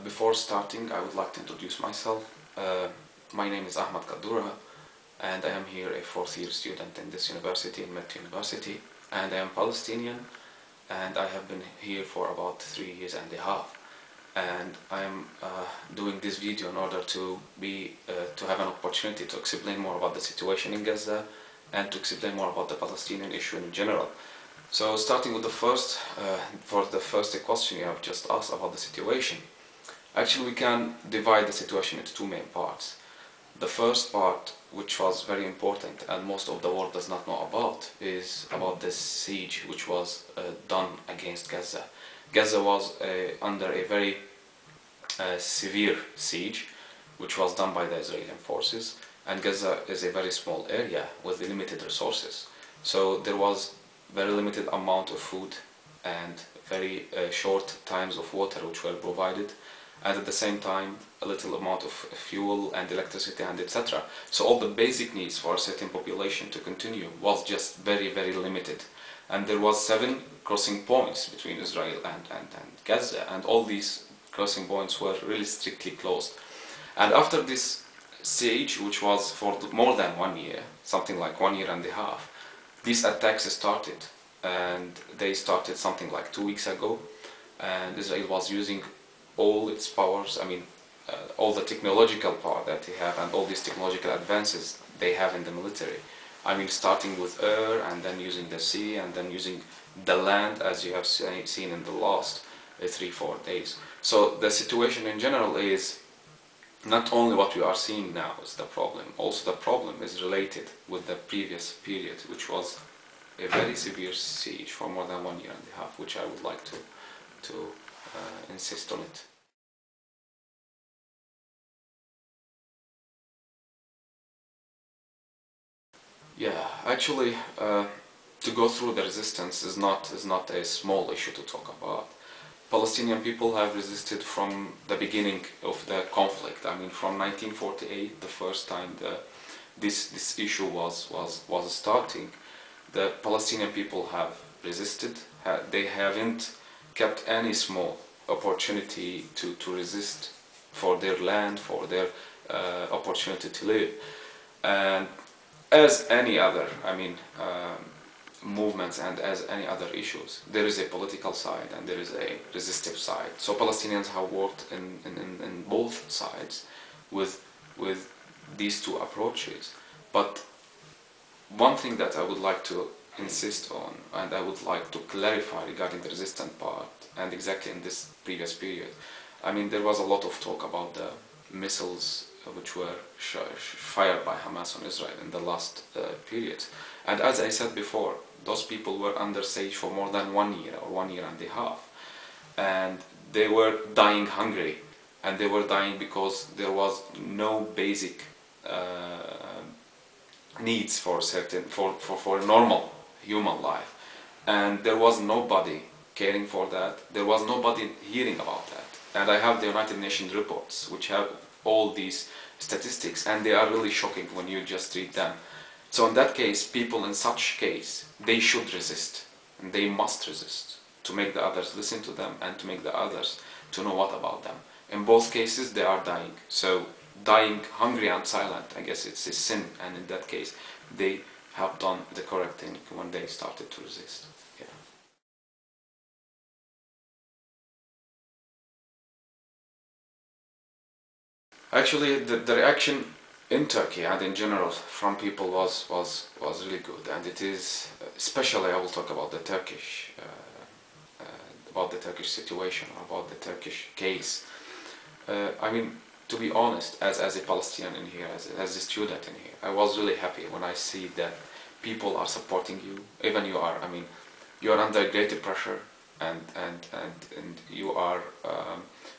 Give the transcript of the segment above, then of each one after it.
Before starting, I would like to introduce myself. My name is Ahmad Kadoura, and I am here a fourth-year student in this university, in Met University, and I am Palestinian, and I have been here for about 3 years and a half. And I am doing this video in order to have an opportunity to explain more about the situation in Gaza and to explain more about the Palestinian issue in general. So starting with for the first question you have just asked about the situation. Actually, we can divide the situation into two main parts. The first part, which was very important and most of the world does not know about, is about the siege which was done against Gaza. Gaza was under a very severe siege which was done by the Israeli forces, and Gaza is a very small area with limited resources. So there was very limited amount of food and very short times of water which were provided, and at the same time a little amount of fuel and electricity and etc. So all the basic needs for a certain population to continue was just very limited. And there was 7 crossing points between Israel and Gaza, and all these crossing points were really strictly closed. And after this siege, which was for more than 1 year, something like 1 year and a half, these attacks started, and they started something like 2 weeks ago, and Israel was using all its powers, all the technological power that they have and all these technological advances they have in the military. Starting with air, and then using the sea, and then using the land, as you have seen in the last 3-4 days. So the situation in general is not only what we are seeing now is the problem, also the problem is related with the previous period, which was a very severe siege for more than 1 year and a half, which I would like to insist on it. Actually, to go through the resistance is not a small issue to talk about. Palestinian people have resisted from the beginning of the conflict. From 1948, the first time this issue was starting, the Palestinian people have resisted. They haven't kept any small opportunity to resist for their land, for their opportunity to live. And as any other movements and as any other issues, there is a political side and there is a resistive side. So Palestinians have worked in both sides with these two approaches. But one thing that I would like to insist on, and I would like to clarify regarding the resistant part, and exactly in this previous period, there was a lot of talk about the missiles which were fired by Hamas on Israel in the last period. And as I said before, those people were under siege for more than 1 year or 1 year and a half. And they were dying hungry. And they were dying because there was no basic needs for normal human life. And there was nobody caring for that. There was nobody hearing about that. And I have the United Nations reports which have all these statistics, and they are really shocking when you just read them. So in that case, people in such case, they should resist, and they must resist to make the others listen to them and to make the others to know what about them. In both cases, they are dying. So dying hungry and silent, I guess it's a sin, and in that case, they have done the correct thing when they started to resist. Actually, the reaction in Turkey and in general from people was really good, and it is especially, I will talk about the Turkish situation, about the Turkish case. To be honest, as a Palestinian in here, as a student in here, I was really happy when I see that people are supporting you. Even you are under great pressure, and you are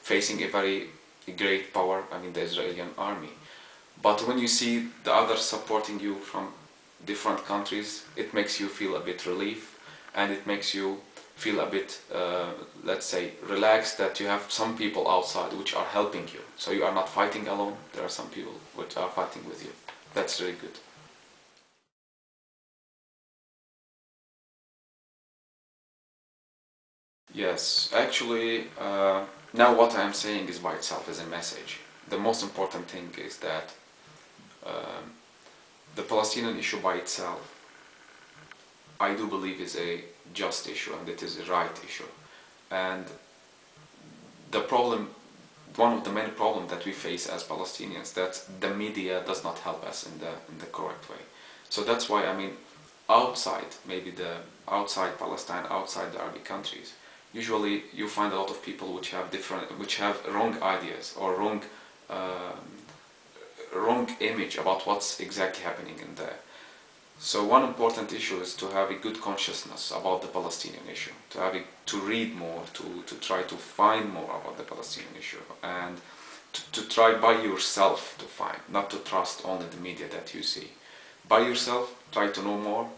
facing a very great power, the Israeli army. But when you see the others supporting you from different countries, it makes you feel a bit relief, and it makes you feel a bit, let's say, relaxed that you have some people outside which are helping you. So you are not fighting alone, there are some people which are fighting with you. That's really good. Yes, actually, now what I am saying is by itself is a message. The most important thing is that the Palestinian issue by itself, I do believe, is a just issue and it is a right issue. And the problem, one of the many problems that we face as Palestinians, that the media does not help us in the correct way. So that's why, I mean, outside, maybe outside Palestine, outside the Arabic countries, usually you find a lot of people which have wrong ideas or wrong image about what's exactly happening in there. So one important issue is to have a good consciousness about the Palestinian issue, to read more, to try to find more about the Palestinian issue, and to try by yourself to find, not to trust only the media that you see. By yourself, try to know more,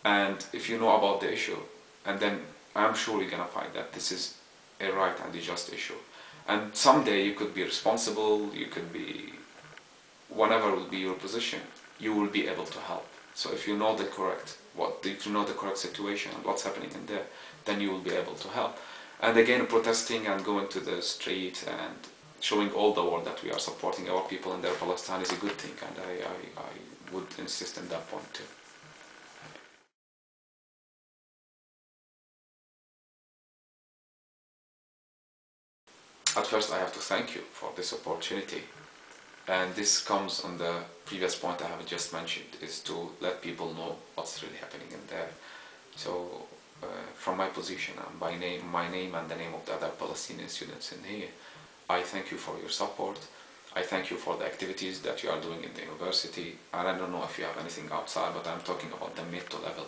and if you know about the issue, and then I'm sure you're gonna find that this is a right and a just issue. And someday you could be responsible, you could be, whatever will be your position, you will be able to help. So if you know the correct situation and what's happening in there, then you will be able to help. And again, protesting and going to the street and showing all the world that we are supporting our people in their Palestine is a good thing, and I would insist on that point too. At first, I have to thank you for this opportunity. And this comes on the previous point I have just mentioned, is to let people know what's really happening in there. So from my position and my name and the name of the other Palestinian students in here, I thank you for your support. I thank you for the activities that you are doing in the university. And I don't know if you have anything outside, but I'm talking about the mid to level,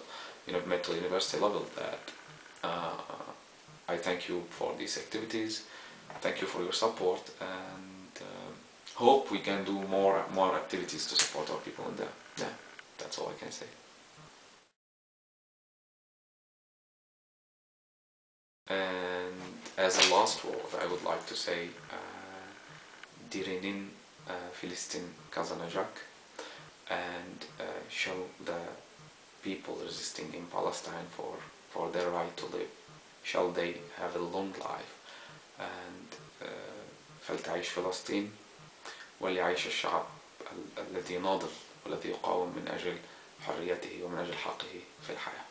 mid to university level, that I thank you for these activities. Thank you for your support, and hope we can do more activities to support our people in there. Yeah, that's all I can say. And as a last word, I would like to say, Dirinin Filistin kazanacak, and show the people resisting in Palestine for their right to live, shall they have a long life. And فلتعيش فلسطين وليعيش الشعب الذي ناضل والذي يقاوم من أجل حريته ومن أجل حقه في الحياة.